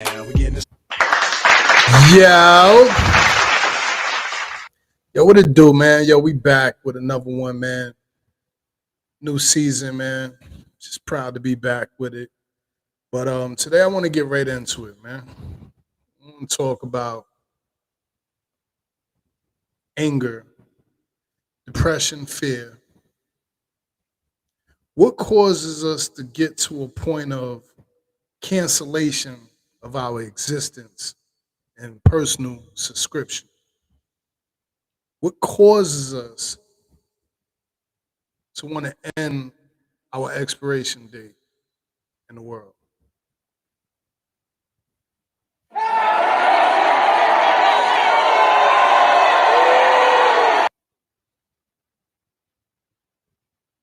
We getting this. Yo, what it do, man? Yo, we back with another one, man. New season, man. Just proud to be back with it. But today I want to get right into it, man. I want to talk about anger, depression, fear. What causes us to get to a point of cancellation of our existence and personal subscription? What causes us to want to end our expiration date in the world?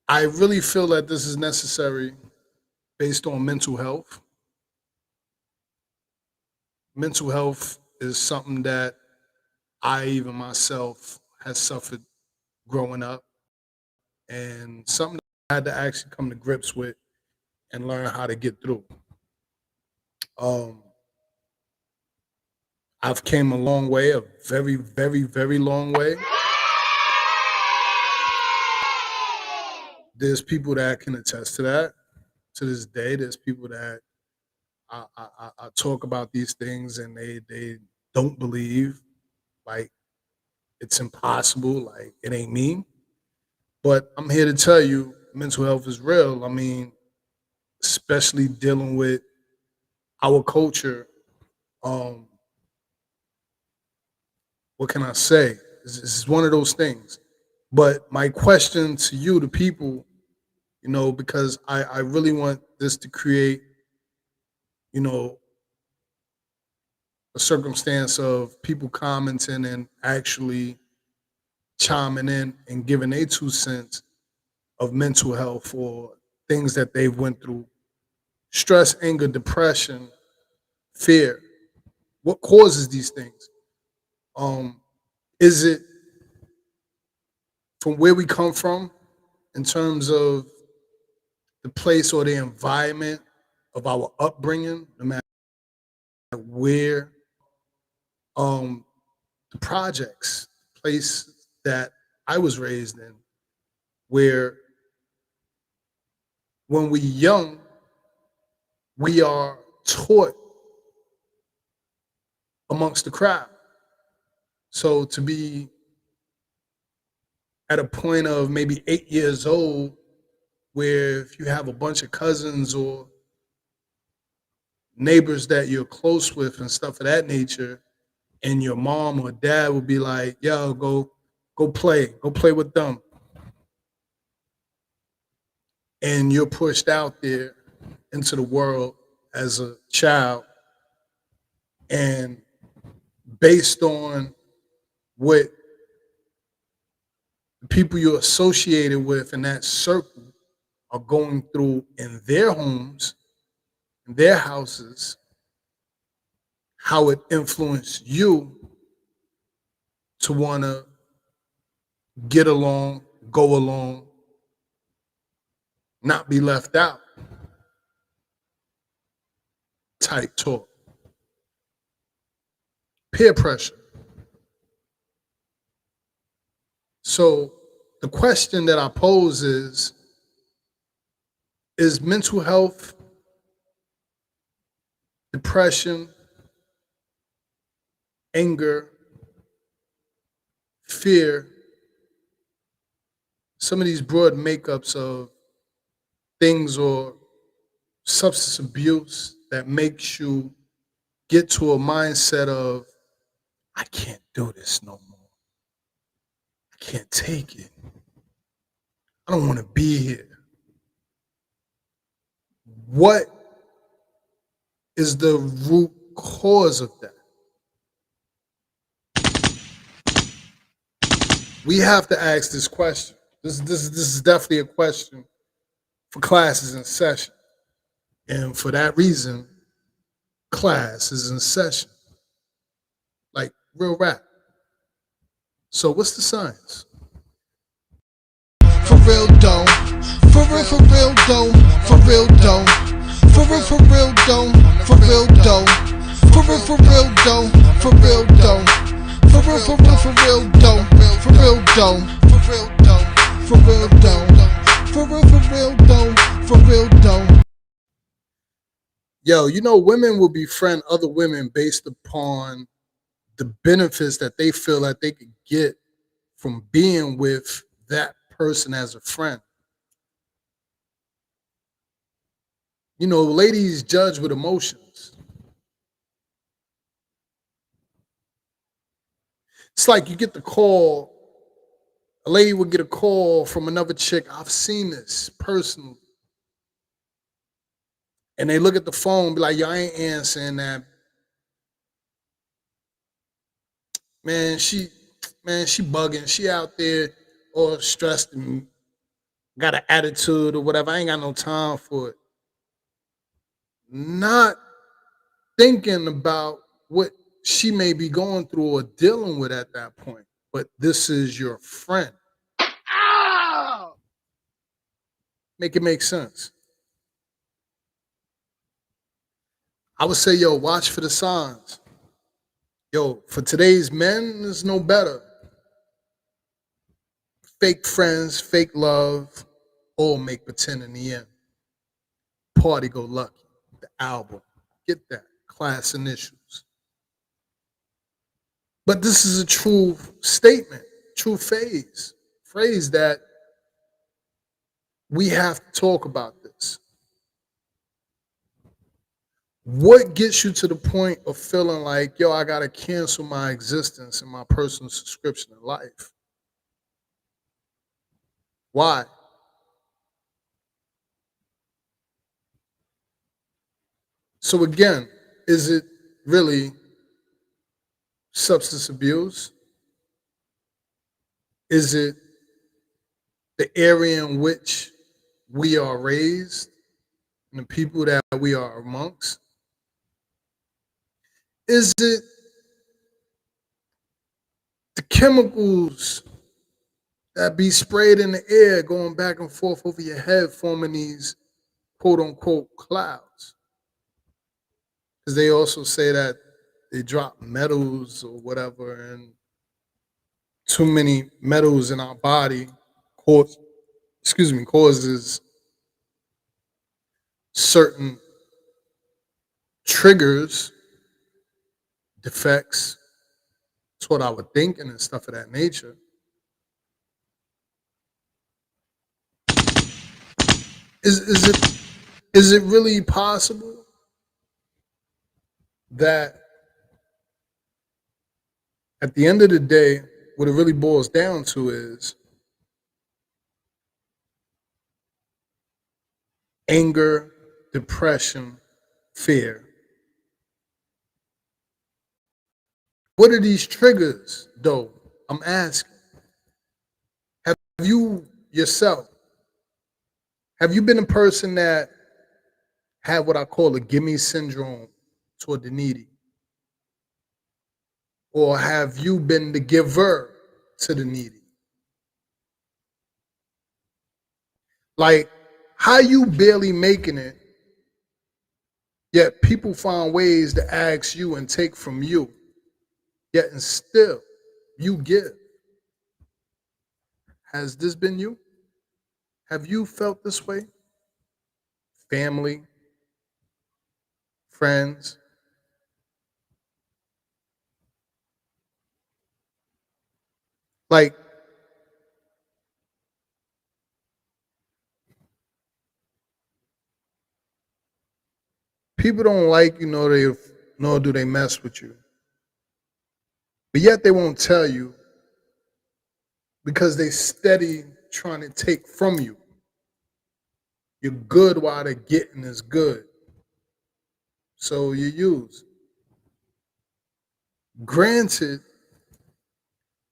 I really feel that this is necessary based on mental health. Mental health is something that I even myself has suffered growing up, and something that I had to actually come to grips with and learn how to get through. Um, I've came a long way, a very, very, very long way. There's people that can attest to that. To this day, there's people that I talk about these things and they don't believe, like it's impossible, like it ain't me. But I'm here to tell you, mental health is real. I mean, especially dealing with our culture. Um, what can I say? This is one of those things. But my question to you, the people, because I really want this to create, you know, a circumstance of people commenting and actually chiming in and giving their 2 cents of mental health or things that they've went through. Stress, anger, depression, fear. What causes these things? Is it from where we come from in terms of the place or the environment of our upbringing, no matter where, the projects, place that I was raised in, where when we're young, we are taught amongst the crowd. So to be at a point of maybe 8 years old, where if you have a bunch of cousins or neighbors that you're close with and stuff of that nature, and your mom or dad would be like, yo, go play with them. And you're pushed out there into the world as a child, and based on what the people you're associated with in that circle are going through in their homes, in their houses, how it influenced you to want to get along, go along, not be left out type talk. Peer pressure. So the question that I pose is mental health, depression, anger, fear, some of these broad makeups of things or substance abuse that makes you get to a mindset of, I can't do this no more. I can't take it. I don't want to be here. What is the root cause of that? We have to ask this question. This is definitely a question for classes in session. And for that reason, class is in session. Like real rap. So what's the science? For real though, for real though, for real though, for real though, for real though, For real though. For real though. For real though. For real though. For real though. For real though. For real though. For real though. Yo, you know, women will befriend other women based upon the benefits that they feel that they could get from being with that person as a friend. You know, ladies judge with emotions. It's like you get the call, a lady would get a call from another chick. I've seen this personally. And they look at the phone, be like, yo, I ain't answering that. Man, she bugging. She out there all stressed and got an attitude or whatever. I ain't got no time for it. Not thinking about what she may be going through or dealing with at that point. But this is your friend. Make it make sense. I would say, yo, watch for the signs. Yo, for today's men, there's no better. Fake friends, fake love, all make pretend in the end. Party Go Lucky, the album. Get that. Klass initials. But this is a true statement, true phrase that we have to talk about this. What gets you to the point of feeling like, yo, I got to cancel my existence and my personal subscription in life? Why? So again, is it really substance abuse? Is it the area in which we are raised and the people that we are amongst? Is it the chemicals that be sprayed in the air going back and forth over your head, forming these quote unquote clouds? Because they also say that they drop metals or whatever, and too many metals in our body causes certain triggers, defects toward our thinking and stuff of that nature. Is it really possible that at the end of the day, what it really boils down to is anger, depression, fear? What are these triggers, though? I'm asking. Have you yourself, have you been a person that had what I call a gimme syndrome toward the needy? Or have you been the giver to the needy? Like, how you barely making it, yet people find ways to ask you and take from you, yet and still you give. Has this been you? Have you felt this way? Family, friends? Like, people don't like you, nor do they mess with you. But yet they won't tell you because they steady trying to take from you. You're good while they're getting is good. So you use. Granted,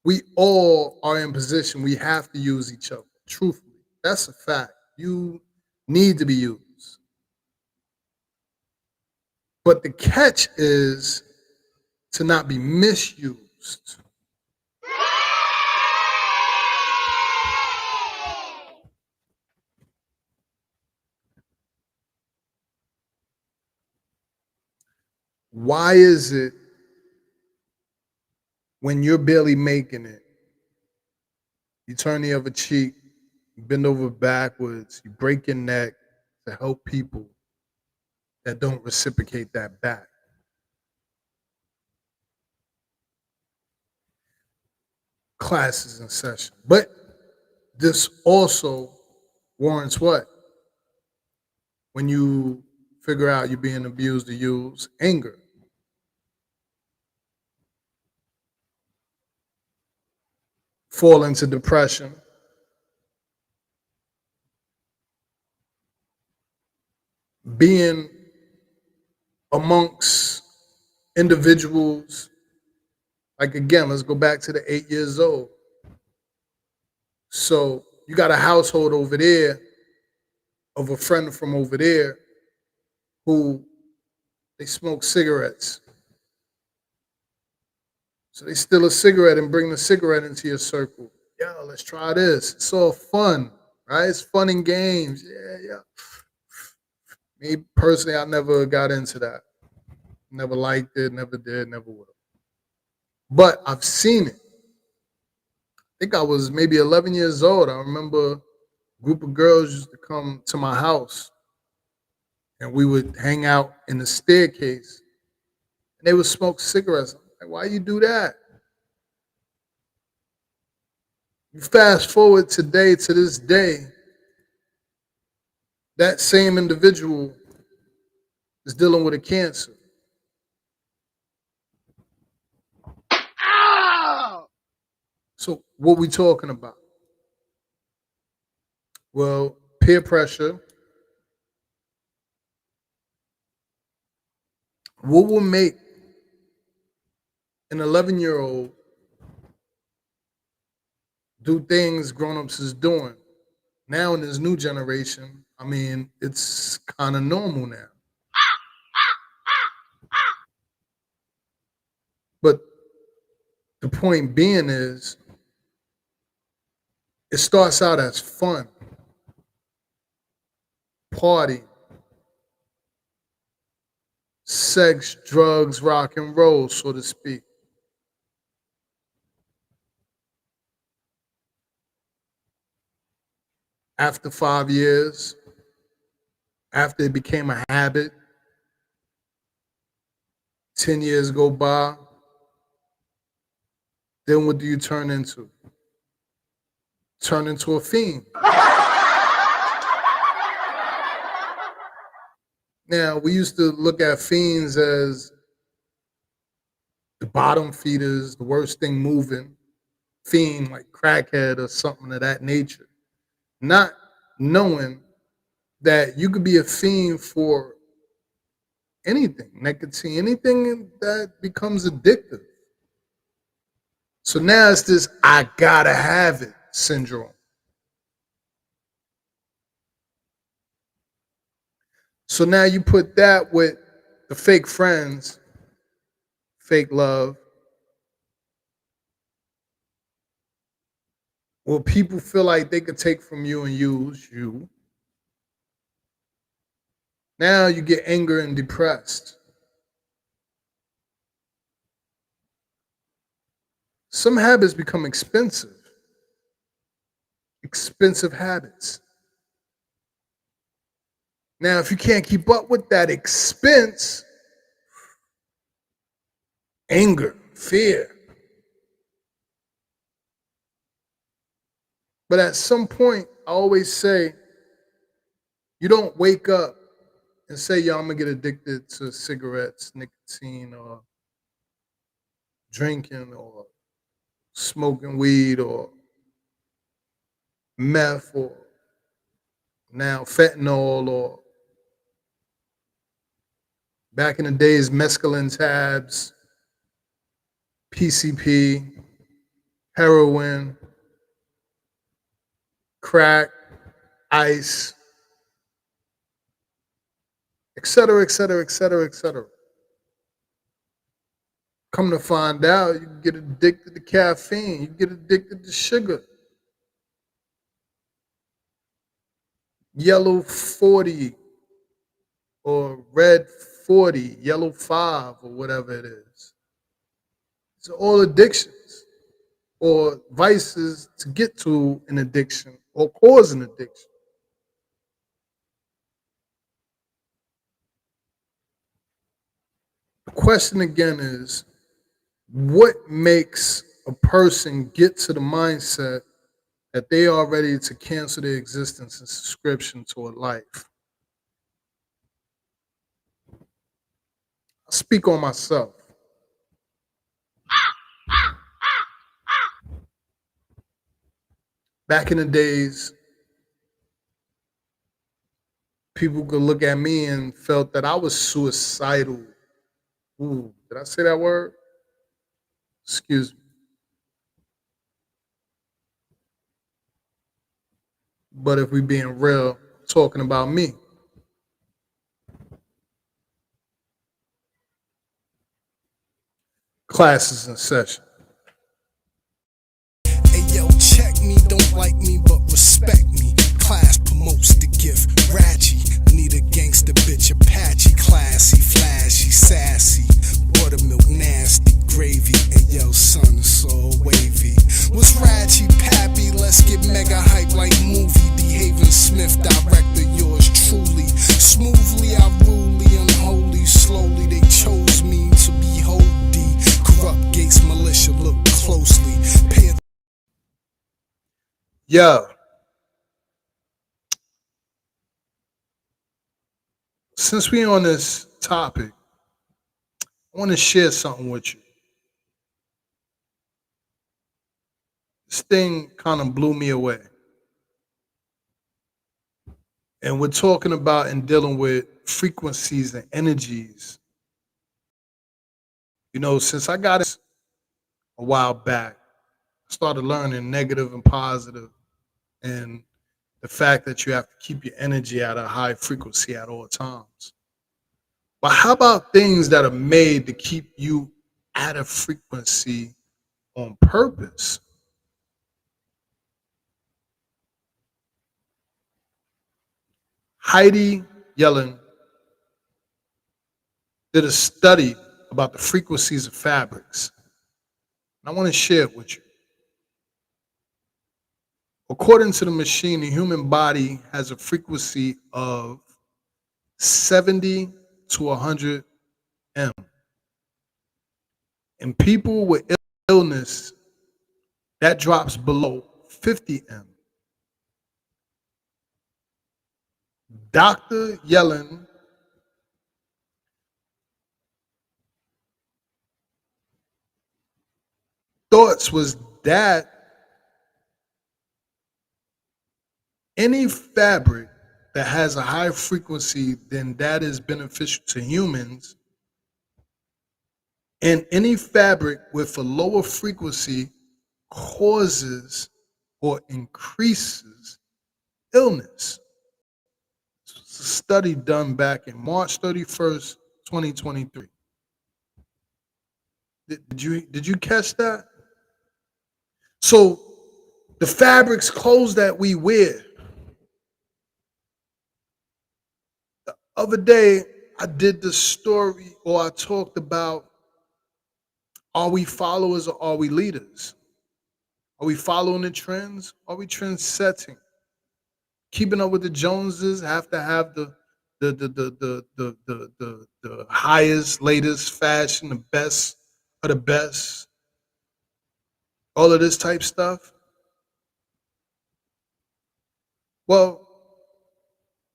we all are in position. We have to use each other. Truthfully, that's a fact. You need to be used. But the catch is to not be misused. why is it when you're barely making it, you turn the other cheek, you bend over backwards, you break your neck to help people that don't reciprocate that back? Classes in session. But this also warrants what? When you figure out you're being abused or used, anger. Fall into depression. Being amongst individuals, like again, let's go back to the 8 years old. So you got a household over there of a friend from over there who they smoke cigarettes. So they steal a cigarette and bring the cigarette into your circle. Yeah, let's try this. It's all fun, right? It's fun and games. Yeah. Me personally, I never got into that. Never liked it, never did, never will. But I've seen it. I think I was maybe 11 years old. I remember a group of girls used to come to my house and we would hang out in the staircase and they would smoke cigarettes. I'm like, why you do that? You fast forward today to this day, that same individual is dealing with a cancer. So what we talking about? Well, peer pressure. What will make an 11-year-old do things grown-ups is doing? Now in this new generation, I mean, it's kind of normal now. But the point being is, it starts out as fun, party, sex, drugs, rock and roll, so to speak. After 5 years, after it became a habit, 10 years go by, then what do you turn into? Turn into a fiend. Now, we used to look at fiends as the bottom feeders, the worst thing moving, fiend like crackhead or something of that nature. Not knowing that you could be a fiend for anything, nicotine, anything that becomes addictive. So now it's this I gotta have it syndrome. So now you put that with the fake friends, fake love. Well, people feel like they could take from you and use you. Now you get anger and depressed. Some habits become expensive. Expensive habits. Now, if you can't keep up with that expense, anger, fear. But at some point, I always say, you don't wake up and say, yo, I'm gonna get addicted to cigarettes, nicotine, or drinking, or smoking weed, or meth, or now fentanyl, or back in the days, mescaline tabs, PCP, heroin, crack, ice, et cetera, et cetera, et cetera, et cetera. Come to find out, you can get addicted to caffeine, you get addicted to sugar. Yellow 40 or red 40, yellow 5, or whatever it is. It's all addictions or vices to get to an addiction or cause an addiction. The question again is, what makes a person get to the mindset that they are ready to cancel their existence and subscription to a life? I speak on myself. Back in the days, people could look at me and felt that I was suicidal. Ooh, did I say that word? Excuse me. But if we being real, talking about me. Classes in session. Hey yo, check me, don't like me, but respect me. Class promotes the gift, ratchet. I need a gangster bitch, Apache, classy, flashy, sassy. Buttermilk, nasty, gravy. Hey yo, son, it's all wavy. What's ratchet, pappy? Let's get mega hype like movie. DeHaven Smith, director, yours truly. Smoothly, I rudely, unholy, slowly. They chose me to behold thee. Corrupt Gates militia, look closely. Pay attention. Yeah. Since we on this topic, I want to share something with you. This thing kind of blew me away. And we're talking about and dealing with frequencies and energies. You know, since I got it a while back, I started learning negative and positive, and the fact that you have to keep your energy at a high frequency at all times. But how about things that are made to keep you at a frequency on purpose? Heidi Yellen did a study about the frequencies of fabrics. And I want to share it with you. According to the machine, the human body has a frequency of 70 to 100 M. And people with illness, that drops below 50 M. Dr. Yellen thoughts was that any fabric that has a high frequency, then that is beneficial to humans. And any fabric with a lower frequency causes or increases illness. It's a study done back in March 31st, 2023. Did you catch that? So the fabrics, clothes that we wear. The other day, I did the story, or I talked about, are we followers or are we leaders? Are we following the trends? Are we trend setting? Keeping up with the Joneses, have to have the highest, latest fashion, the best of the best, all of this type stuff. Well,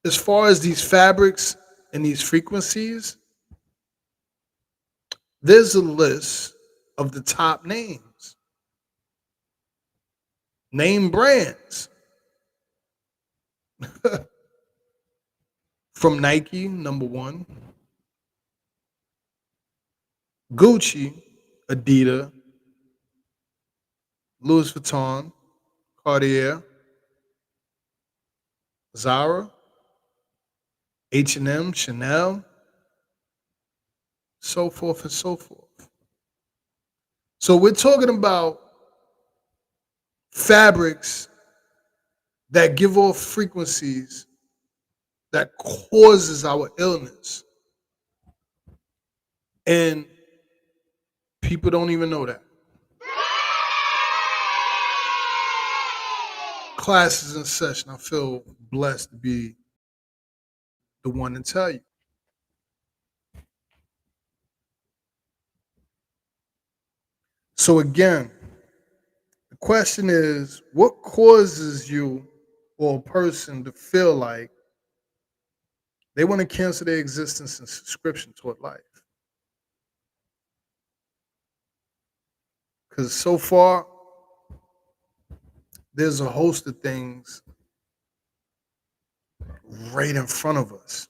as far as these fabrics and these frequencies, there's a list of the top names. Name brands. From Nike, number one. Gucci, Adidas, Louis Vuitton, Cartier, Zara, H&M, Chanel, so forth and so forth. So we're talking about fabrics that give off frequencies that causes our illness. And people don't even know that. Class is in session. I feel blessed to be the one to tell you. So again, the question is, what causes you or a person to feel like they want to cancel their existence and subscription toward life? Because so far, there's a host of things right in front of us.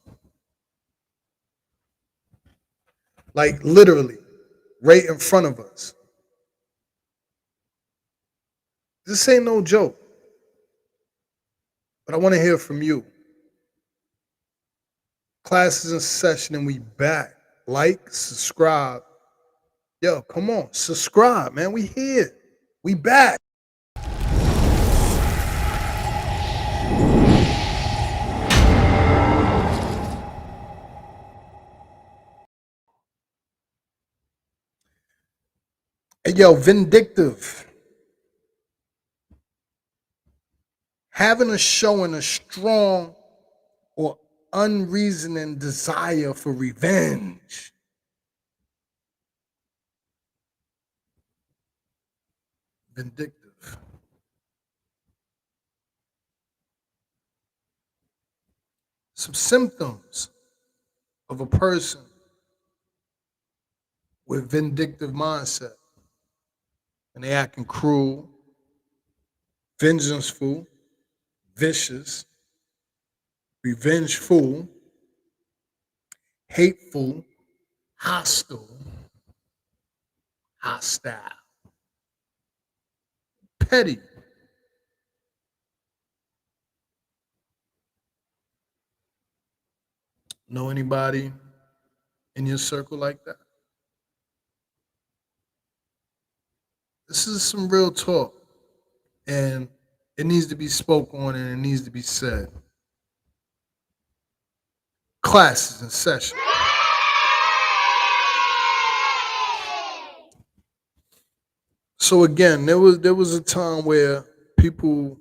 Like literally, right in front of us. This ain't no joke. But I want to hear from you. Class is in session and we back. Like, subscribe. Yo, come on, subscribe, man. We here. We back. Hey, yo, Vindictive. Having a showing a strong or unreasoning desire for revenge. Vindictive. Some symptoms of a person with vindictive mindset. And they acting cruel, vengeful, vicious, revengeful, hateful, hostile, hostile, petty. Know anybody in your circle like that? This is some real talk, and it needs to be spoken on and it needs to be said. Class is in session. So again, there was a time where people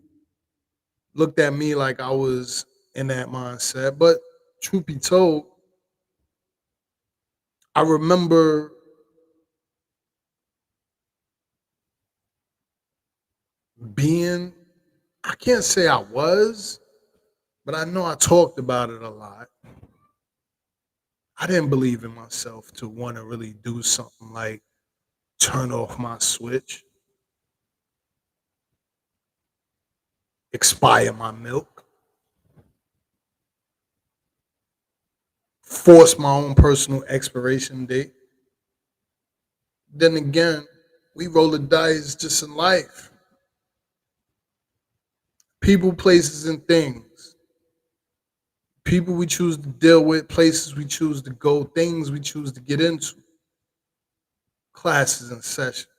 looked at me like I was in that mindset, but truth be told, I remember being, I can't say I was, but I know I talked about it a lot. I didn't believe in myself to want to really do something like turn off my switch, expire my milk, force my own personal expiration date. Then again, we roll the dice just in life. People, places, and things. People we choose to deal with, places we choose to go, things we choose to get into. Classes in session.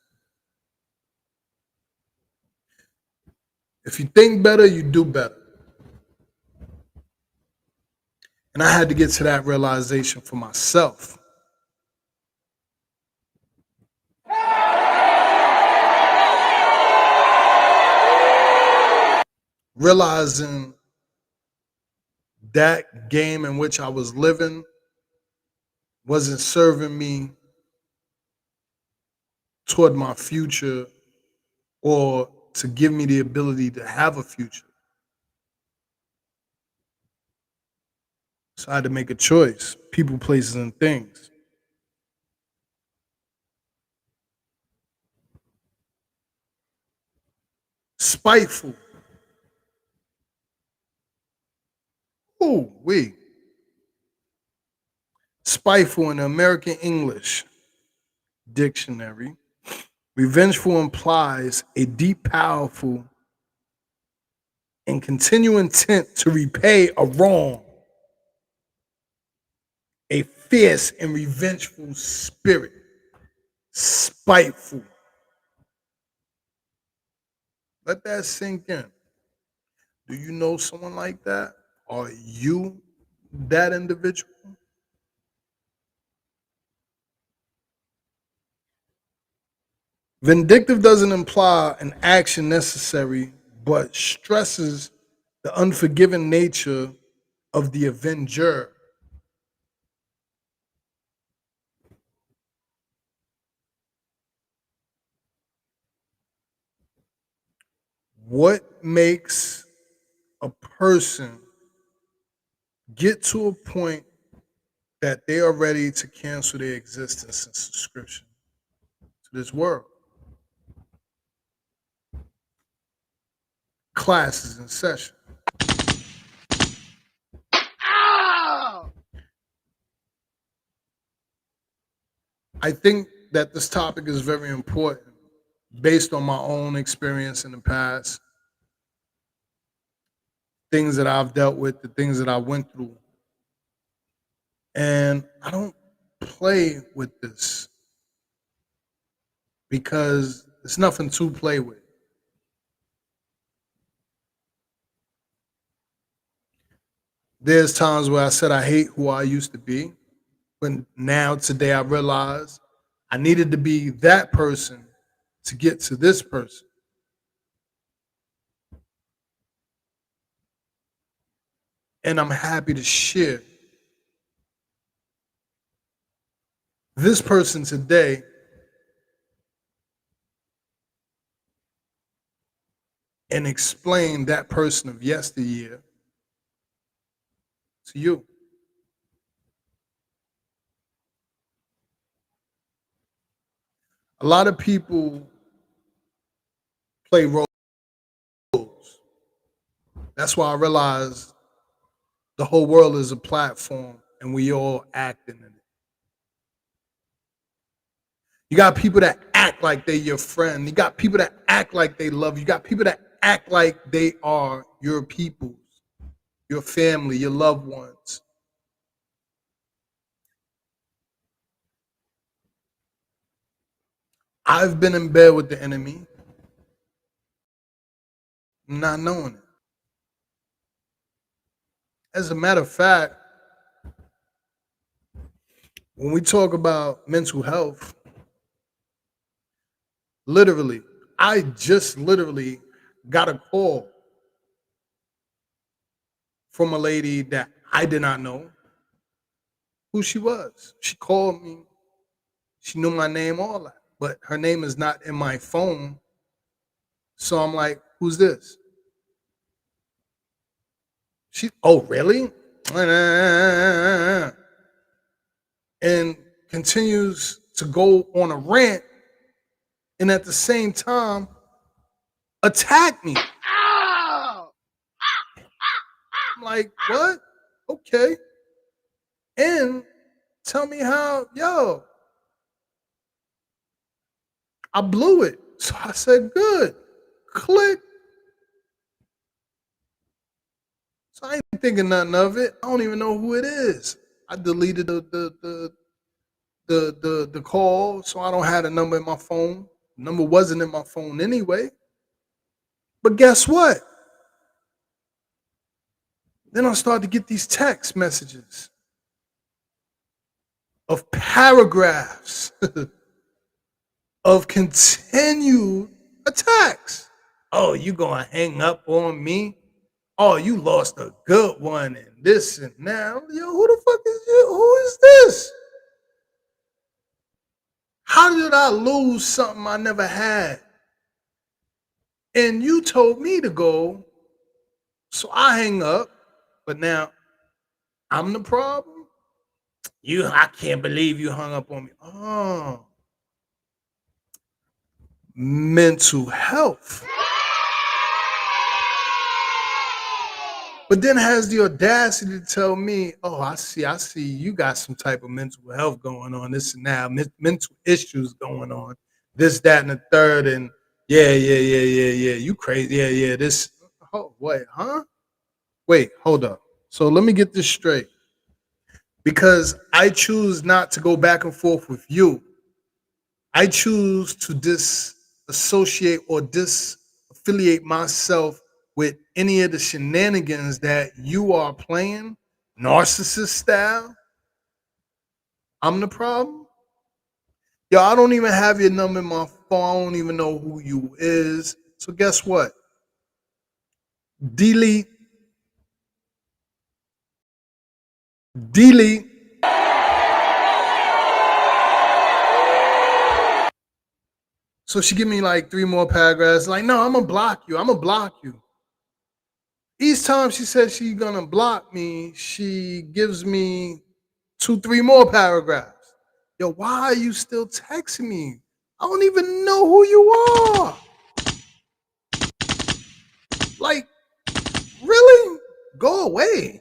If you think better, you do better. And I had to get to that realization for myself. Realizing that game in which I was living wasn't serving me toward my future or to give me the ability to have a future. So I had to make a choice. People, places, and things. Spiteful. Ooh, wait. Spiteful in the American English dictionary. Revengeful implies a deep, powerful, and continual intent to repay a wrong. A fierce and revengeful spirit. Spiteful. Let that sink in. Do you know someone like that? Are you that individual? Vindictive doesn't imply an action necessary, but stresses the unforgiving nature of the avenger. What makes a person get to a point that they are ready to cancel their existence and subscription to this world? Class is in session. I think that this topic is very important based on my own experience in the past, things that I've dealt with, the things that I went through. And I don't play with this because it's nothing to play with. There's times where I said I hate who I used to be, but now today I realize I needed to be that person to get to this person. And I'm happy to share this person today and explain that person of yesteryear to you. A lot of people play roles. That's why I realized the whole world is a platform and we all acting in it. You got people that act like they're your friend. You got people that act like they love you. You got people that act like they are your peoples, your family, your loved ones. I've been in bed with the enemy, not knowing it. As a matter of fact, when we talk about mental health, literally, I just literally got a call from a lady that I did not know who she was. She called me. She knew my name, all that, but her name is not in my phone. So I'm like, who's this? She, oh, really? And continues to go on a rant and at the same time attack me. I'm like, what? Okay. And tell me how, yo, I blew it. So I said, good. Click. So I ain't thinking nothing of it. I don't even know who it is. I deleted the call, so I don't have the number in my phone. The number wasn't in my phone anyway. But guess what? Then I started to get these text messages of paragraphs of continued attacks. Oh, you gonna hang up on me? Oh, you lost a good one and this and now. Yo, who the fuck is you? Who is this? How did I lose something I never had? And you told me to go, so I hang up. But now I'm the problem. I can't believe you hung up on me. Oh, mental health. But then has the audacity to tell me, oh, I see, you got some type of mental health going on, this and that, mental issues going on, this, that, and the third, and yeah, you crazy, yeah, this, oh, wait, huh? Wait, hold up. So let me get this straight. Because I choose not to go back and forth with you. I choose to disassociate or disaffiliate myself with any of the shenanigans that you are playing, narcissist style. I'm the problem. Yo, I don't even have your number in my phone. I don't even know who you is. So guess what? Delete. Delete. So she give me like 3 more paragraphs. Like, no, I'm gonna block you. I'm gonna block you. Each time she says she's gonna block me, she gives me 2, 3 more paragraphs. Yo, why are you still texting me? I don't even know who you are. Like, really? Go away.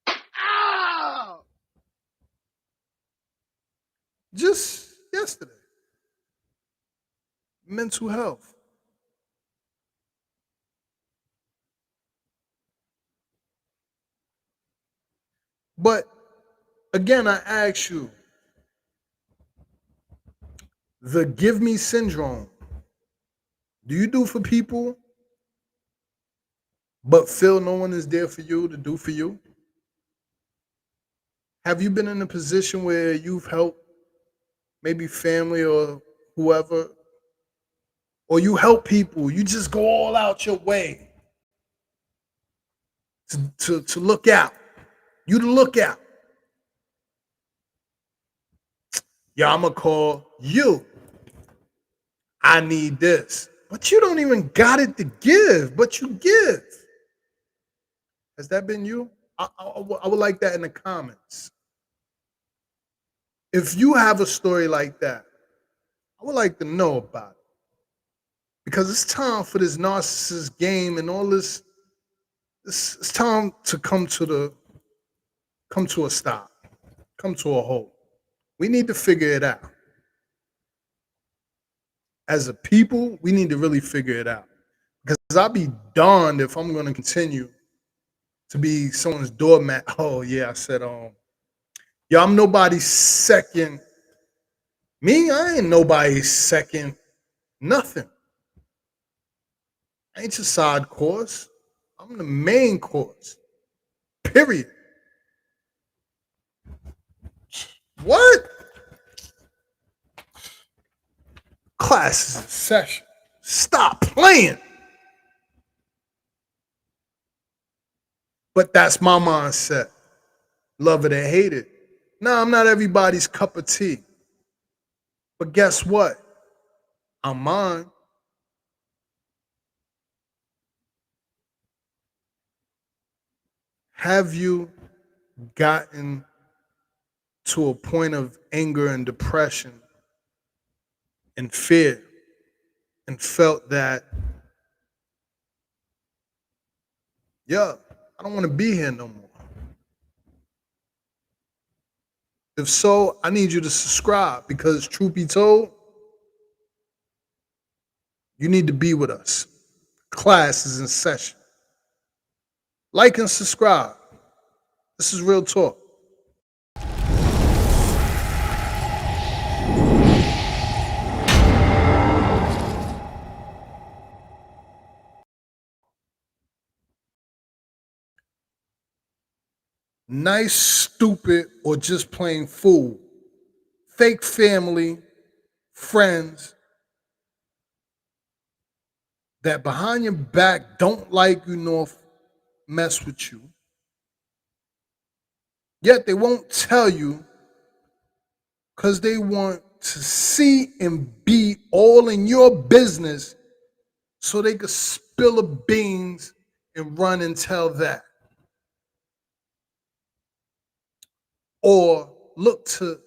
Ow! Just yesterday. Mental health. But again, I ask you, the give me syndrome, do you do for people but feel no one is there for you to do for you? Have you been in a position where you've helped maybe family or whoever, or you help people, you just go all out your way to look out, you to look out. Yeah, I'm gonna call you. I need this. But you don't even got it to give, but you give. Has that been you? I would like that in the comments. If you have a story like that, I would like to know about it. Because it's time for this narcissist game and all this. It's time to come to a stop, come to a halt. We need to figure it out. As a people, we need to really figure it out. Because I'll be darned if I'm going to continue to be someone's doormat. Oh yeah, I said, yeah, I'm nobody's second. Me, I ain't nobody's second. Nothing. I ain't your side course. I'm the main course. Period. What? Class is in session. Stop playing. But that's my mindset. Love it or hate it. Nah, I'm not everybody's cup of tea. But guess what? I'm mine. Have you gotten to a point of anger and depression and fear and felt that, yeah, I don't want to be here no more? If so, I need you to subscribe because, truth be told, you need to be with us. Class is in session. Like and subscribe. This is real talk. Nice, stupid, or just plain fool. Fake family, friends that behind your back don't like you nor mess with you. Yet they won't tell you because they want to see and be all in your business so they could spill the beans and run and tell that. Or look to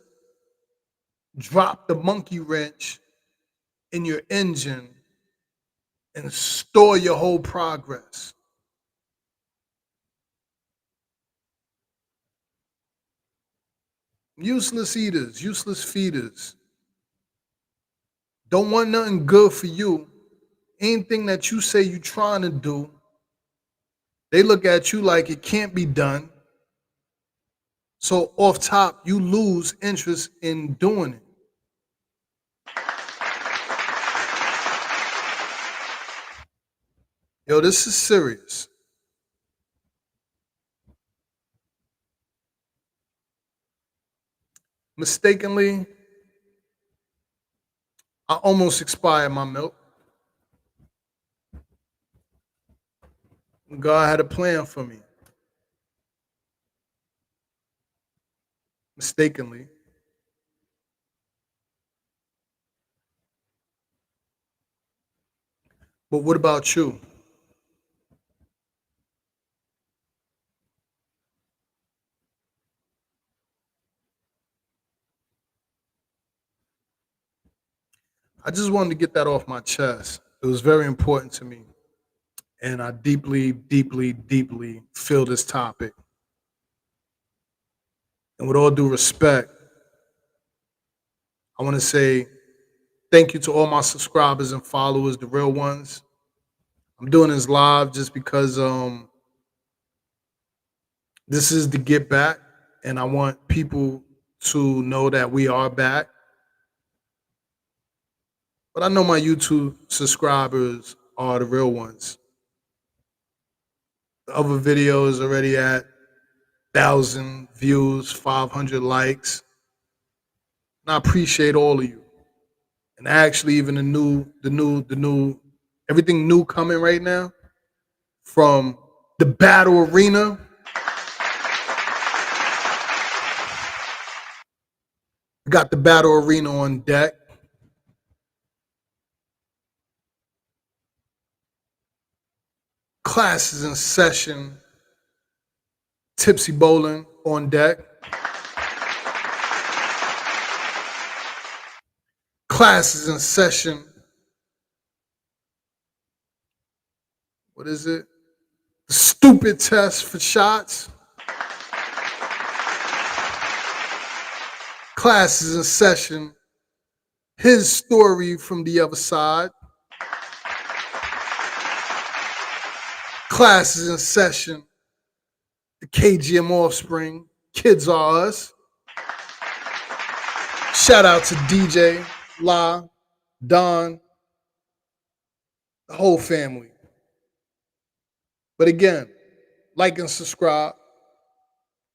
drop the monkey wrench in your engine and store your whole progress. Useless eaters, useless feeders. Don't want nothing good for you. Anything that you say you're trying to do, they look at you like it can't be done. So off top, you lose interest in doing it. Yo, this is serious. Mistakenly, I almost expired my milk. God had a plan for me. Mistakenly. But what about you? I just wanted to get that off my chest. It was very important to me. And I deeply, deeply, deeply feel this topic. And with all due respect, I want to say thank you to all my subscribers and followers, the real ones. I'm doing this live just because this is the get back, and I want people to know that we are back. But I know my YouTube subscribers are the real ones. The other videos already at 1,000 views, 500 likes. And I appreciate all of you. And actually, even everything new coming right now from the battle arena. We got the battle arena on deck. Klass is in session. Tipsy bowling on deck. Klass is in session. What is it? The stupid test for shots. Klass is in session. His story from the other side. Klass is in session. The KGM offspring. Kids are us. Shout out to DJ, La, Don, the whole family. But again, like and subscribe.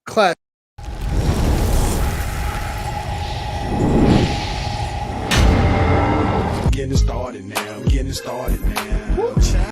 Klass. Getting started now.